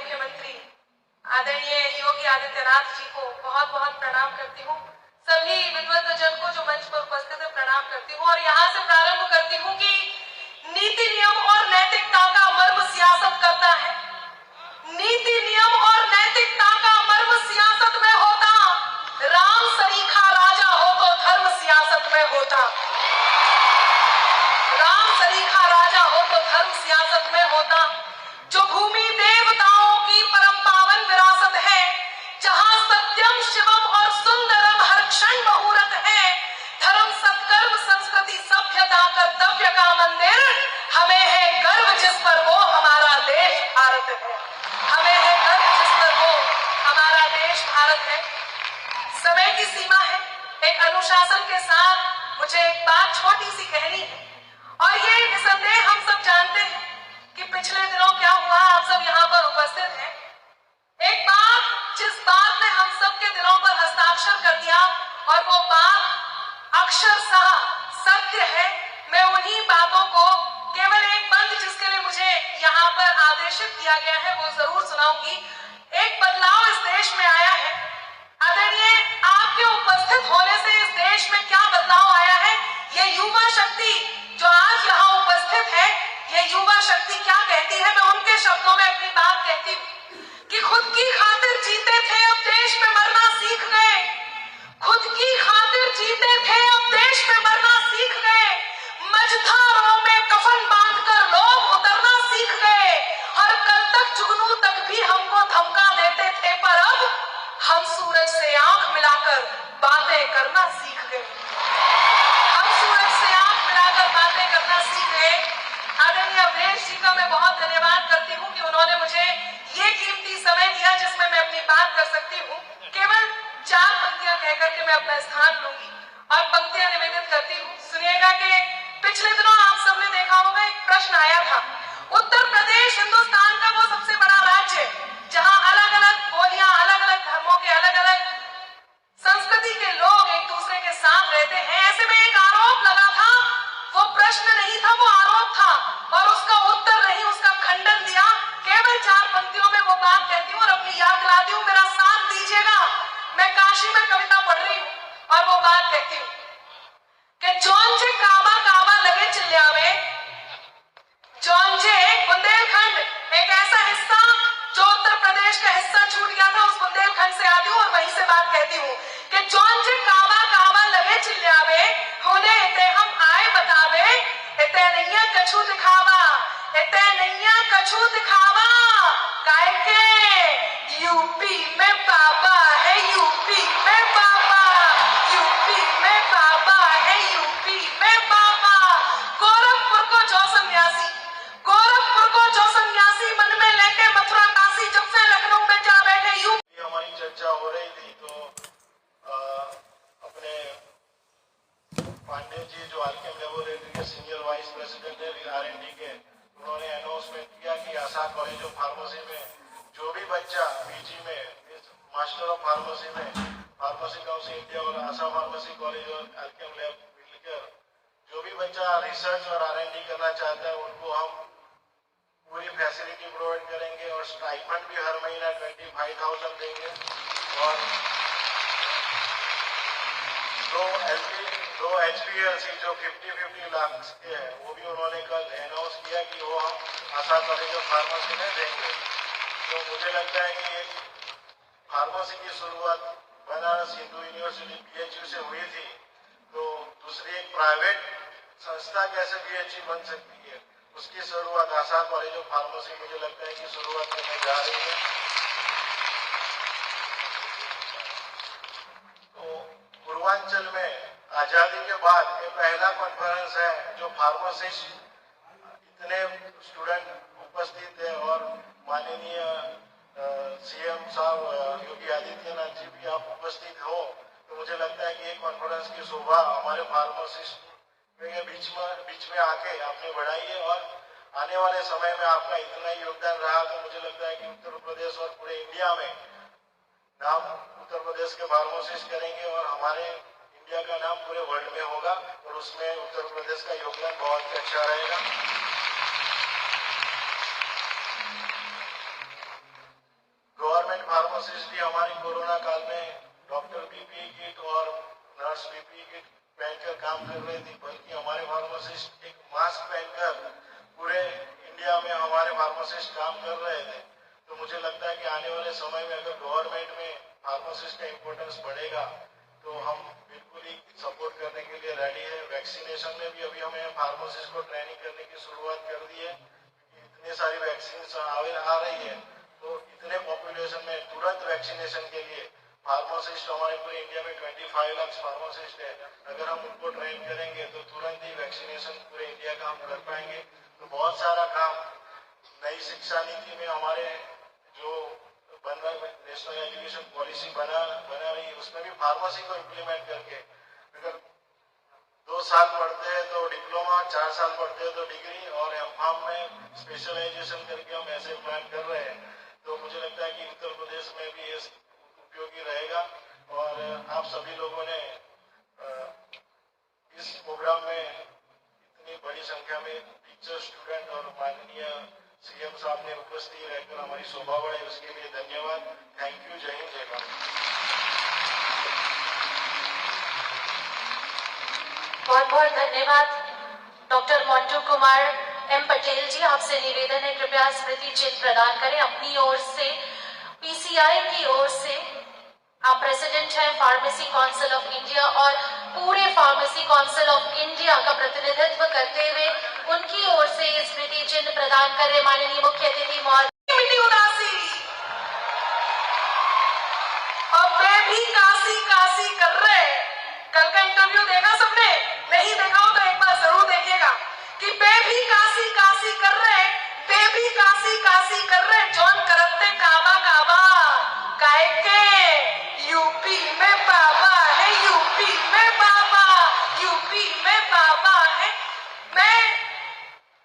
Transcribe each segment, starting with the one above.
मुख्यमंत्री आदरणीय योगी आदित्यनाथ जी को बहुत बहुत प्रणाम करती हूँ। सभी विद्वत जन को जो मंच पर उपस्थित है प्रणाम करती हूँ और यहाँ से प्रारंभ करती हूँ कि नीति नियम और नैतिकता का मर्म सियासत करता है। नीति नियम और नैतिकता का मर्म सियासत में होता, राम सरीखा राजा हो तो धर्म सियासत में होता। राम सरीखा राजा हो तो धर्म सियासत में होता। जो भूमि देवताओं की परम पावन विरासत है, जहां सत्यम शिवम और सुंदरम हर क्षण मुहूर्त है, धर्म सत्कर्म संस्कृति सभ्यता कर्तव्य का मंदिर, हमें है गर्व जिस पर वो हमारा देश भारत है। हमें है गर्व जिस पर वो हमारा देश भारत है। समय की सीमा है, एक अनुशासन के साथ मुझे एक बात छोटी सी कहनी है और ये निसंदेह हम सब जानते हैं कि पिछले दिनों क्या हुआ, आप सब यहाँ पर उपस्थित हैं। एक बात जिस बात ने हम सब के दिलों पर हस्ताक्षर कर दिया और वो बात अक्षरशः सत्य है। मैं उन्हीं बातों को केवल एक बंद जिसके लिए मुझे यहाँ पर आदेशित किया गया है वो जरूर सुनाऊंगी। एक बदलाव इस देश में आया है। आदरणीय, आपके उपस्थित होने से इस देश में क्या बदलाव आया है, ये युवा शक्ति जो आज यहाँ उपस्थित है, ये युवा शक्ति क्या कहती है, मैं उनके शब्दों में अपनी बात कहती हूँ कि खुद की खातिर जीते थे, अब देश में मरना सीख गए। खुद की खातिर जीते थे, अब देश में मरना सीख गए। मझधारों में कफन बांधकर लोग उतरना सीख गए। हर कल तक जुगनू तक भी हमको धमका देते थे, पर अब हम सूरज से आंख मिलाकर बातें करना सीख गए। हम सूरज से आंख मिलाकर बातें करना सीख गए। आदरणीय अवधेश जी का मैं बहुत धन्यवाद करती हूँ कि उन्होंने मुझे ये कीमती समय दिया जिसमें मैं अपनी बात कर सकती हूँ। केवल 4 पंक्तियां कहकर के मैं अपना स्थान लूंगी और पंक्तियां निवेदित करती हूँ। सुनिएगा कि पिछले दिनों आप सबने देखा होगा एक प्रश्न आया था। उत्तर प्रदेश हिंदुस्तान का वो सबसे बड़ा राज्य जहां अलग अलग बोलियां, अलग अलग धर्मों के, अलग अलग संस्कृति के लोग एक दूसरे के साथ रहते हैं। ऐसे में एक आरोप लगा था, वो प्रश्न नहीं था, वो आरोप था और उसका उत्तर नहीं, उसका खंडन दिया। केवल 4 पंक्तियों में वो बात कहती हूँ और अपनी याद दिलाती हूँ, मेरा साथ दीजिएगा। मैं काशी में कविता पढ़ रही हूँ और वो बात कहती हूँ कि जौनजे काबा काबा लगे चिल्लावे, जौनजे बुंदेलखंड एक ऐसा हिस्सा जो उत्तर प्रदेश का हिस्सा छूट गया था, उस बुंदेलखंड से आती हूँ और वहीं से बात कहती हूँ कि जौनजे काबा काबा लगे चिल्लावे, होने इते हम आए बतावे, इते नैया कछु दिखावा, इते नैया कछु दिखावा। काहे के यूपी में बाबा है, यूपी में बाबा, यूपी में बाबा है, यूपी में बाबा। गोरखपुर को जो सन्यासी, गोरखपुर को जो सन्यासी मन में लेके मथुरा काशी जब से लखनऊ में जा बैठे। यूपी हमारी चर्चा हो रही थी तो अपने पांडे जी जो आरकेएम लेबोरेटरी के सीनियर वाइस प्रेसिडेंट है R&D के, उन्होंने अनाउंसमेंट किया कि आशा कॉलेज ऑफ फार्मेसी में जो भी बच्चा पीजी में, मास्टर ऑफ फार्मेसी में, फार्मेसी काउंसिल इंडिया और आशा फार्मेसी कॉलेज और आरकेएम लैब मिलकर जो भी बच्चा रिसर्च और R&D करना चाहता है उनको हम पूरी फैसिलिटी प्रोवाइड करेंगे और स्टाइपेंड भी हर महीना 25,000 देंगे और दो HPLC जो 50-50 लाख के हैं वो भी उन्होंने कल अनाउंस किया कि वो हम आशा कॉलेज ऑफ फार्मेसी में देंगे। तो मुझे लगता है कि फार्मेसी की शुरुआत बनारस हिंदू यूनिवर्सिटी PHU से हुई थी, तो दूसरी एक प्राइवेट संस्था कैसे PHU बन सकती है, उसकी शुरुआत आशा कॉलेज ऑफ फार्मेसी मुझे लगता है कि शुरुआत करने जा रही है। तो पूर्वांचल में आजादी के बाद ये पहला कॉन्फ्रेंस है जो फार्मासिस्ट इतने स्टूडेंट उपस्थित है और माननीय CM साहब योगी आदित्यनाथ जी भी आप उपस्थित हो, तो मुझे लगता है कि ये कॉन्फ्रेंस की शोभा हमारे फार्मासिस्ट के बीच में आके आपने बढ़ाई है और आने वाले समय में आपका इतना योगदान रहा तो मुझे लगता है कि उत्तर प्रदेश और पूरे इंडिया में नाम उत्तर प्रदेश के फार्मासिस्ट करेंगे और हमारे इंडिया का नाम पूरे वर्ल्ड में होगा और उसमें उत्तर प्रदेश का योगदान बहुत ही अच्छा रहेगा। फार्मासिस्ट भी हमारी कोरोना काल में डॉक्टर पीपीई किट और नर्स पीपीई किट पहनकर काम कर रहे थे, बल्कि हमारे फार्मासिस्ट एक मास्क पहनकर पूरे इंडिया में हमारे फार्मासिस्ट काम कर रहे थे। तो मुझे लगता है कि आने वाले समय में अगर गवर्नमेंट में फार्मासिस्ट का इम्पोर्टेंस बढ़ेगा तो हम बिल्कुल ही सपोर्ट करने के लिए रेडी है। वैक्सीनेशन में भी अभी हमें फार्मासिस्ट को ट्रेनिंग करने की शुरुआत कर दी है, क्योंकि इतने सारी वैक्सीन आ रही है, तो इतने पॉपुलेशन में तुरंत वैक्सीनेशन के लिए फार्मासिस्ट हमारे पूरे इंडिया में 25 लाख फार्मासिस्ट है। अगर हम उनको ट्रेन करेंगे तो तुरंत ही वैक्सीनेशन पूरे इंडिया का हम कर पाएंगे। तो बहुत सारा काम नई शिक्षा नीति में हमारे जो बन रहा है, नेशनल एजुकेशन पॉलिसी बना रही है, उसमें भी फार्मेसी को इम्प्लीमेंट करके अगर 2 साल पढ़ते हैं तो डिप्लोमा, 4 साल पढ़ते हैं तो डिग्री, और एमफार्म में स्पेशलाइजेशन करके हम ऐसे प्लान कर रहे हैं। तो मुझे लगता है कि उत्तर प्रदेश में भी ये उपयोगी रहेगा। और आप सभी लोगों ने इस प्रोग्राम में इतनी बड़ी संख्या में टीचर, स्टूडेंट और माननीय सीएम साहब ने उपस्थित रहकर हमारी शोभा बढ़ाई, उसके लिए धन्यवाद। Thank you. जय हिंद, जय भारत। बहुत बहुत धन्यवाद डॉक्टर मोंटू कुमार एम पटेल जी। आपसे निवेदन है कृपया स्मृति चिन्ह प्रदान करें अपनी ओर से, पीसीआई की ओर से। आप प्रेसिडेंट हैं फार्मेसी काउंसिल ऑफ इंडिया और पूरे फार्मेसी काउंसिल ऑफ इंडिया का प्रतिनिधित्व करते हुए उनकी ओर से स्मृति चिन्ह प्रदान कर रहे माननीय मुख्य अतिथि महोदय। उदासी अब वे भी काशी काशी कर रहे। कल का इंटरव्यू देखा सबने? नहीं देखा हो तो एक बार जरूर देखिएगा कि वे भी काशी काशी कर रहे, वे भी काशी काशी कर रहे। जॉन करते काबा काबा काय के यूपी में बाबा है, यूपी में बाबा, यूपी में बाबा है। मैं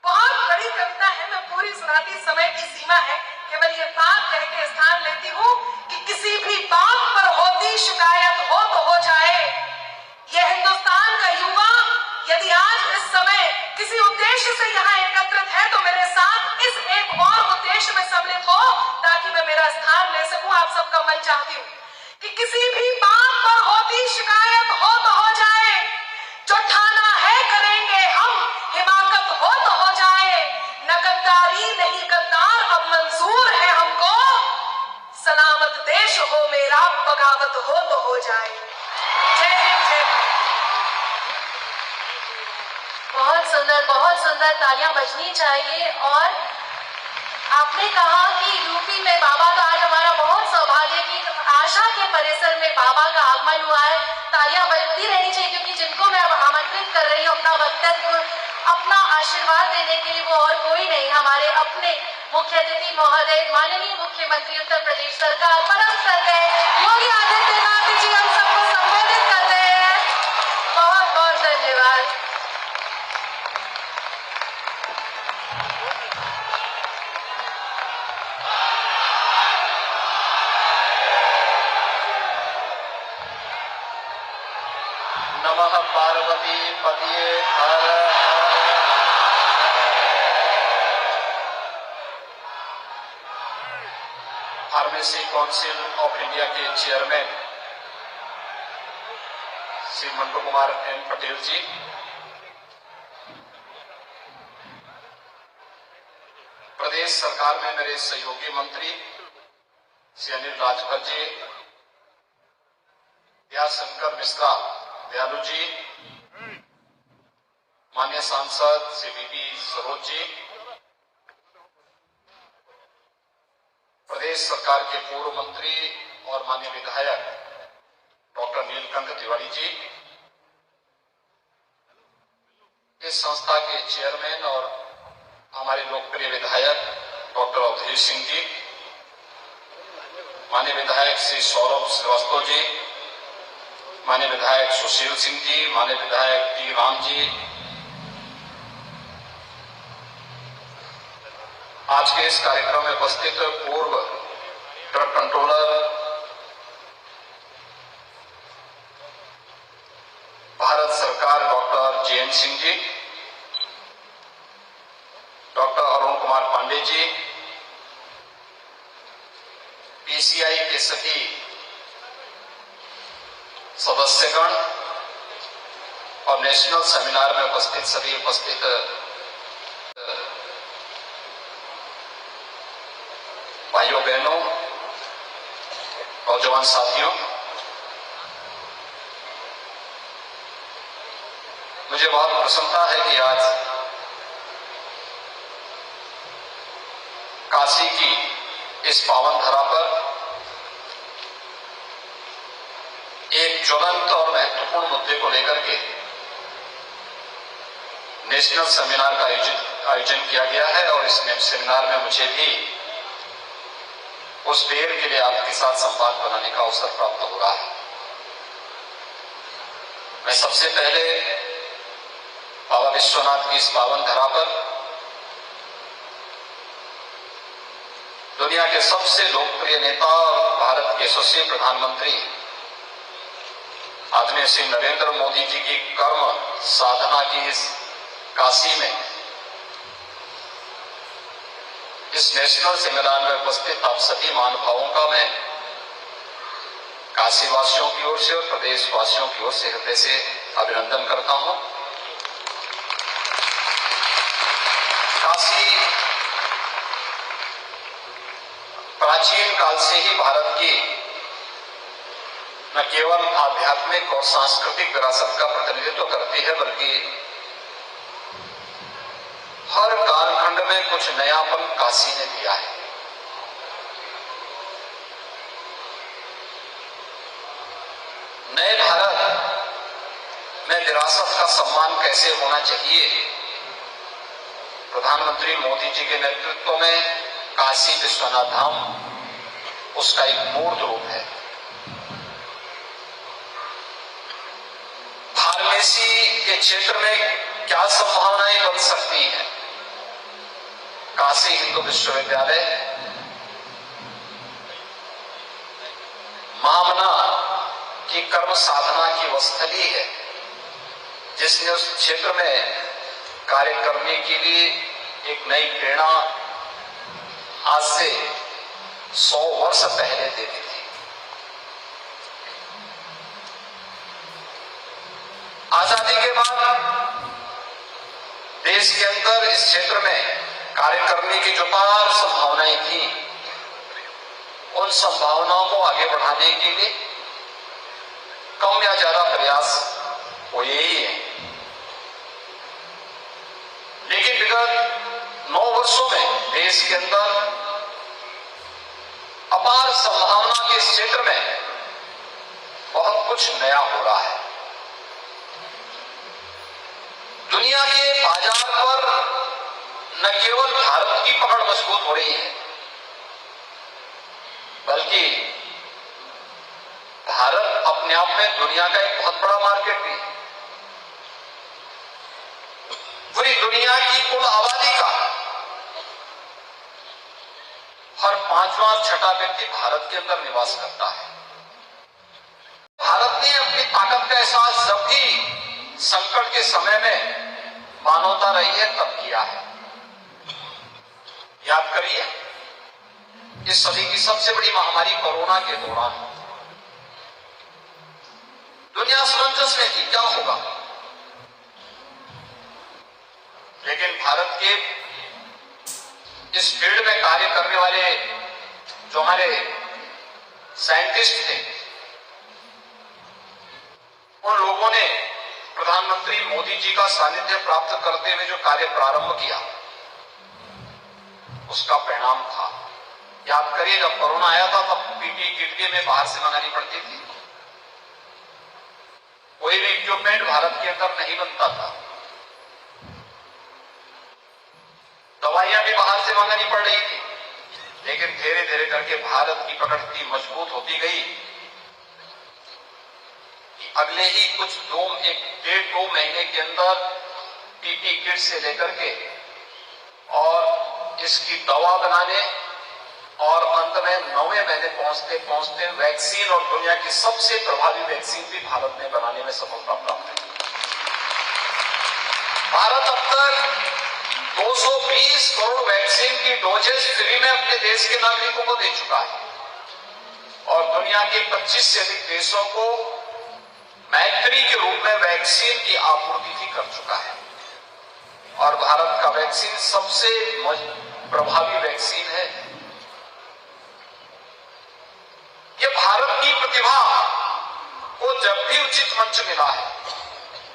बहुत बड़ी कविता है, मैं पूरी सुनाती, समय की सीमा है, केवल ये बात कह के स्थान लेती हूँ कि किसी भी बात पर होती शिकायत हो तो हो जाए। यह हिंदुस्तान का युवा यदि आज इस समय किसी उद्देश्य से यहाँ एकत्रित है तो मेरे साथ इस एक और उद्देश्य में सम्मिलित हो ताकि मैं मेरा स्थान ले सकूं। आप सबका मन चाहती हूँ कि किसी भी बात पर होती शिकायत हो तो हो जाए, जो ठाना है करेंगे हम, हिमाकत हो तो हो जाए। न गद्दारी नहीं गद्दार अब मंजूर है हमको, सलामत देश हो मेरा बगावत हो तो हो जाए। जय हिंद, जय भारत। बहुत सुंदर तालियां बजनी चाहिए। और आपने कहा कि यूपी में बाबा का आज हमारा बहुत सौभाग्य की आशा के परिसर में बाबा का आगमन हुआ है। तालियां बजती रहनी चाहिए क्योंकि जिनको मैं अब आमंत्रित कर रही हूँ अपना वक्तव्य, अपना आशीर्वाद देने के लिए, वो और कोई नहीं, हमारे अपने मुख्य अतिथि महोदय माननीय मुख्यमंत्री उत्तर प्रदेश सरकार परम श्रद्धेय योगी आदित्यनाथ जी हम सबको संबोधित करते हैं। बहुत बहुत धन्यवाद। नमः पार्वती पतिये हर फार्मेसी काउंसिल ऑफ इंडिया के चेयरमैन श्री मोंटू कुमार एम पटेल जी, प्रदेश सरकार में मेरे सहयोगी मंत्री श्री अनिल राजभर जी, दयाशंकर मिश्रा दयालु जी, माननीय सांसद श्री बीपी सरोज जी, प्रदेश सरकार के पूर्व मंत्री और माननीय विधायक डॉक्टर नीलकंठ तिवारी जी, इस संस्था के चेयरमैन और हमारे लोकप्रिय विधायक डॉक्टर अवधेश सिंह जी, माननीय विधायक श्री सौरभ श्रीवास्तव जी, माननीय विधायक सुशील सिंह जी, माननीय विधायक टी राम जी, आज के इस कार्यक्रम में उपस्थित पूर्व ड्रग कंट्रोलर भारत सरकार doctor JN Singh ji, doctor Arun Kumar Pandey ji, PCI के सभी सदस्यगण और नेशनल सेमिनार में उपस्थित सभी उपस्थित भाइयों बहनों, नौजवान साथियों, मुझे बहुत प्रसन्नता है कि आज काशी की इस पावन धरा पर एक ज्वलंत और महत्वपूर्ण मुद्दे को लेकर के नेशनल सेमिनार का आयोजन किया गया है और इस सेमिनार में मुझे भी उस देर के लिए आपके साथ संवाद बनाने का अवसर प्राप्त हो रहा है। मैं सबसे पहले बाबा विश्वनाथ की इस पावन धरा पर दुनिया के सबसे लोकप्रिय नेता और भारत के यशस्वी प्रधानमंत्री आदरणीय श्री नरेंद्र मोदी जी की कर्म साधना की इस काशी में इस नेशनल सेमिनार में उपस्थित आप सभी महानुभावों का मैं काशी वासियों की ओर से और प्रदेश वासियों की ओर से हृदय से अभिनंदन करता हूं। काशी प्राचीन काल से ही भारत की न केवल आध्यात्मिक और सांस्कृतिक विरासत का प्रतिनिधित्व करती है, बल्कि हर कालखंड में कुछ नयापन काशी ने दिया है। नए भारत में विरासत का सम्मान कैसे होना चाहिए, प्रधानमंत्री मोदी जी के नेतृत्व में काशी विश्वनाथ धाम उसका एक मूर्त रूप है। फार्मेसी के क्षेत्र में क्या संभावनाएं बन सकती हैं, काशी हिंदू विश्वविद्यालय मामना की कर्म साधना की वो स्थली है जिसने उस क्षेत्र में कार्य करने के लिए एक नई प्रेरणा आज से 100 वर्ष पहले दे दी थी। आजादी के बाद देश के अंदर इस क्षेत्र में कार्य करने की जो पार संभावनाएं थी, उन संभावनाओं को आगे बढ़ाने के लिए कम या ज्यादा प्रयास हुए ही है। लेकिन विगत 9 वर्षों में देश के अंदर अपार संभावना के इस क्षेत्र में बहुत कुछ नया हो रहा है। दुनिया के बाजार पर न केवल भारत की पकड़ मजबूत हो रही है, बल्कि भारत अपने आप में दुनिया का एक बहुत बड़ा मार्केट भी है। पूरी दुनिया की कुल आबादी का हर 5वां 6वां व्यक्ति भारत के अंदर निवास करता है। भारत ने अपनी ताकत का एहसास जब भी संकट के समय में मानवता रही है तब किया है। याद करिए, इस सदी की सबसे बड़ी महामारी कोरोना के दौरान दुनिया असमंजस में थी क्या होगा, लेकिन भारत के इस फील्ड में कार्य करने वाले जो हमारे साइंटिस्ट थे, उन लोगों ने प्रधानमंत्री मोदी जी का सानिध्य प्राप्त करते हुए जो कार्य प्रारंभ किया, उसका परिणाम था। याद करिए, जब कोरोना आया था तब पीपीई किट भी हमें बाहर से मंगानी पड़ती थी। कोई भी इक्विपमेंट भारत के अंदर नहीं बनता था, दवाइयां भी बाहर से मंगानी पड़ रही थी। लेकिन धीरे धीरे करके भारत की पकड़ इतनी मजबूत होती गई कि अगले ही कुछ 1.5-2 महीने के अंदर पीपीई किट से लेकर के और इसकी दवा बनाने और अंत में 9वें महीने पहुंचते पहुंचते वैक्सीन और दुनिया की सबसे प्रभावी वैक्सीन भी भारत ने बनाने में सफलता प्राप्त की। भारत अब तक 220 करोड़ वैक्सीन की डोजेस फ्री में अपने देश के नागरिकों को दे चुका है और दुनिया के 25 से अधिक देशों को मैत्री के रूप में वैक्सीन की आपूर्ति भी कर चुका है और भारत का वैक्सीन सबसे प्रभावी वैक्सीन है। ये भारत की प्रतिभा को जब भी उचित मंच मिला है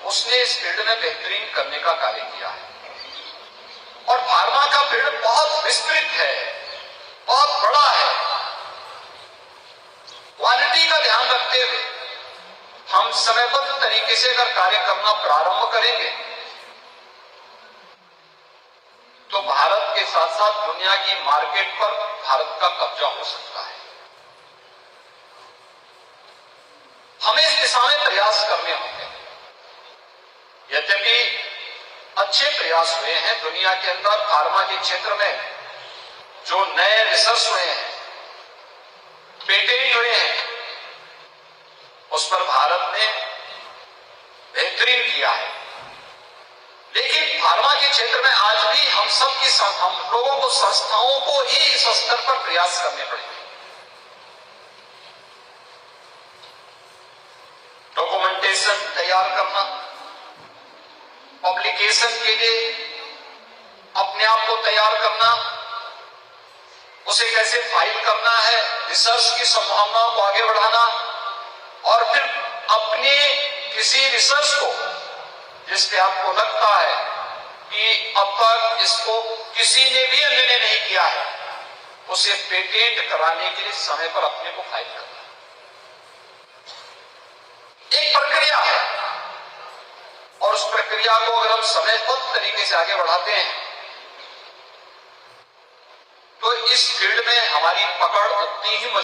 उसने इस फील्ड में बेहतरीन करने का कार्य किया है और फार्मा का फील्ड बहुत विस्तृत है, बहुत बड़ा है। क्वालिटी का ध्यान रखते हुए हम समयबद्ध तरीके से अगर कार्य करना प्रारंभ करेंगे तो भारत के साथ साथ दुनिया की मार्केट पर भारत का कब्जा हो सकता है। हमें इस दिशा में प्रयास करने होंगे। यद्यपि अच्छे प्रयास हुए हैं दुनिया के अंदर फार्मा के क्षेत्र में, जो नए रिसर्च हुए हैं, पेटेंट हुए हैं, उस पर भारत ने बेहतरीन किया है। लेकिन फार्मा के क्षेत्र में आज भी हम लोगों को, संस्थाओं को ही इस स्तर पर प्रयास करने पड़ेंगे। डॉक्यूमेंटेशन तैयार करना, पब्लिकेशन के लिए अपने आप को तैयार करना, उसे कैसे फाइल करना है, रिसर्च की संभावनाओं को आगे बढ़ाना और फिर अपने किसी रिसर्च को जिसपे आपको लगता है कि अब तक इसको किसी ने भी अन्य ने नहीं किया है, उसे पेटेंट कराने के लिए समय पर अपने को फाइल करना एक प्रक्रिया है और उस प्रक्रिया को अगर हम समयबद्ध तरीके से आगे बढ़ाते हैं तो इस फील्ड में हमारी पकड़ उतनी ही